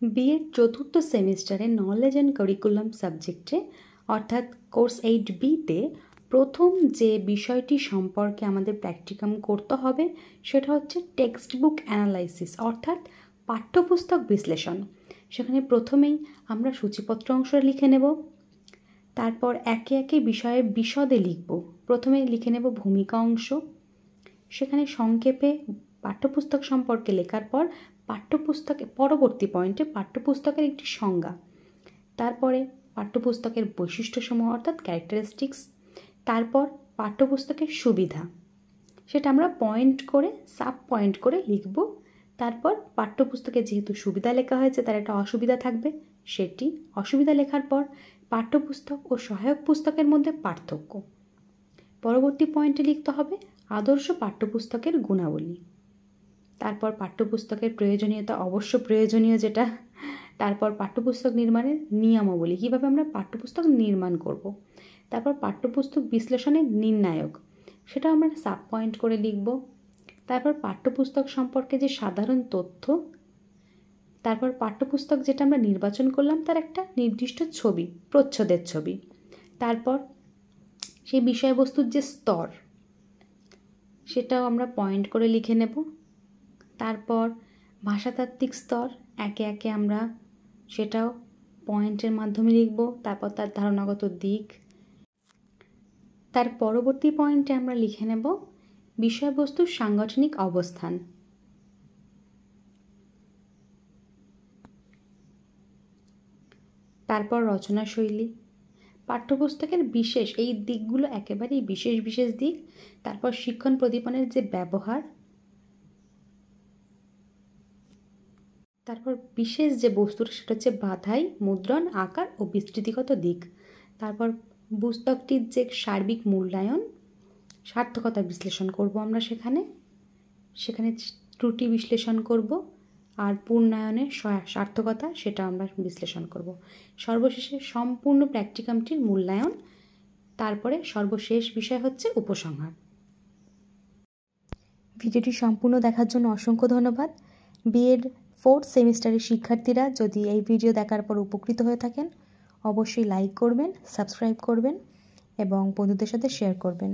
B Ed চতুর্থ সেমিস্টারে knowledge and curriculum সাবজেক্টে অর্থাৎ কোর্স 8B-তে প্রথম যে বিষয়টি সম্পর্কে আমাদের প্র্যাকটিকাম করতে হবে সেটা হচ্ছে টেক্সট বুক অ্যানালাইসিস অর্থাৎ পাঠ্যপুস্তক বিশ্লেষণ। সেখানে প্রথমেই আমরা সূচিপত্র অংশটা লিখে নেব, তারপর একে একে বিষয়ের বিশদে লিখব। প্রথমে লিখে নেব ভূমিকা অংশ, সেখানে সংক্ষেপে পাঠ্যপুস্তক সম্পর্কে লেখার পর পাঠ্যপুস্তকের পরবর্তী পয়েন্টে পাঠ্যপুস্তকের একটি সংজ্ঞা, তারপরে পাঠ্যপুস্তকের বৈশিষ্ট্যসমূহ অর্থাৎ ক্যারেক্টারিস্টিক্স, তারপর পাঠ্যপুস্তকের সুবিধা, সেটা আমরা পয়েন্ট করে সাব পয়েন্ট করে লিখব। তারপর পাঠ্যপুস্তকে যেহেতু সুবিধা লেখা হয়েছে তার একটা অসুবিধা থাকবে, সেটি অসুবিধা লেখার পর পাঠ্যপুস্তক ও সহায়ক পুস্তকের মধ্যে পার্থক্য। পরবর্তী পয়েন্টে লিখতে হবে আদর্শ পাঠ্যপুস্তকের গুণাবলী, তারপর পাঠ্যপুস্তকের প্রয়োজনীয়তা, অবশ্য প্রয়োজনীয় যেটা, তারপর পাঠ্যপুস্তক নির্মাণের নিয়মাবলী, কীভাবে আমরা পাঠ্যপুস্তক নির্মাণ করব, তারপর পাঠ্যপুস্তক বিশ্লেষণের নির্ণায়ক, সেটা আমরা সাব পয়েন্ট করে লিখব। তারপর পাঠ্যপুস্তক সম্পর্কে যে সাধারণ তথ্য, তারপর পাঠ্যপুস্তক যেটা আমরা নির্বাচন করলাম তার একটা নির্দিষ্ট ছবি, প্রচ্ছদের ছবি, তারপর সেই বিষয়বস্তুর যে স্তর সেটাও আমরা পয়েন্ট করে লিখে নেব। তারপর ভাষাতাত্ত্বিক স্তর একে একে আমরা সেটাও পয়েন্টের মাধ্যমে লিখব। তারপর তার ধারণাগত দিক, তার পরবর্তী পয়েন্টে আমরা লিখে নেব বিষয়বস্তুর সাংগঠনিক অবস্থান। তারপর রচনা শৈলী, পাঠ্যপুস্তকের বিশেষ এই দিকগুলো একেবারেই বিশেষ বিশেষ দিক। তারপর শিক্ষণ প্রদীপনের যে ব্যবহার, তারপর বিশেষ যে বস্তুটা সেটা হচ্ছে বাধাই, মুদ্রণ, আকার ও বিস্তৃতিগত দিক। তারপর পুস্তকটির যে সার্বিক মূল্যায়ন, সার্থকতা বিশ্লেষণ করব আমরা, সেখানে ত্রুটি বিশ্লেষণ করব, আর পূর্ণায়নের সার্থকতা সেটা আমরা বিশ্লেষণ করব। সর্বশেষে সম্পূর্ণ প্র্যাকটিকামটির মূল্যায়ন, তারপরে সর্বশেষ বিষয় হচ্ছে উপসংহার। ভিডিওটি সম্পূর্ণ দেখার জন্য অসংখ্য ধন্যবাদ। বিএড 4th সেমিস্টারের শিক্ষার্থীরা যদি এই ভিডিও দেখার পর উপকৃত হয়ে থাকেন অবশ্যই লাইক করবেন, সাবস্ক্রাইব করবেন এবং বন্ধুদের সাথে শেয়ার করবেন।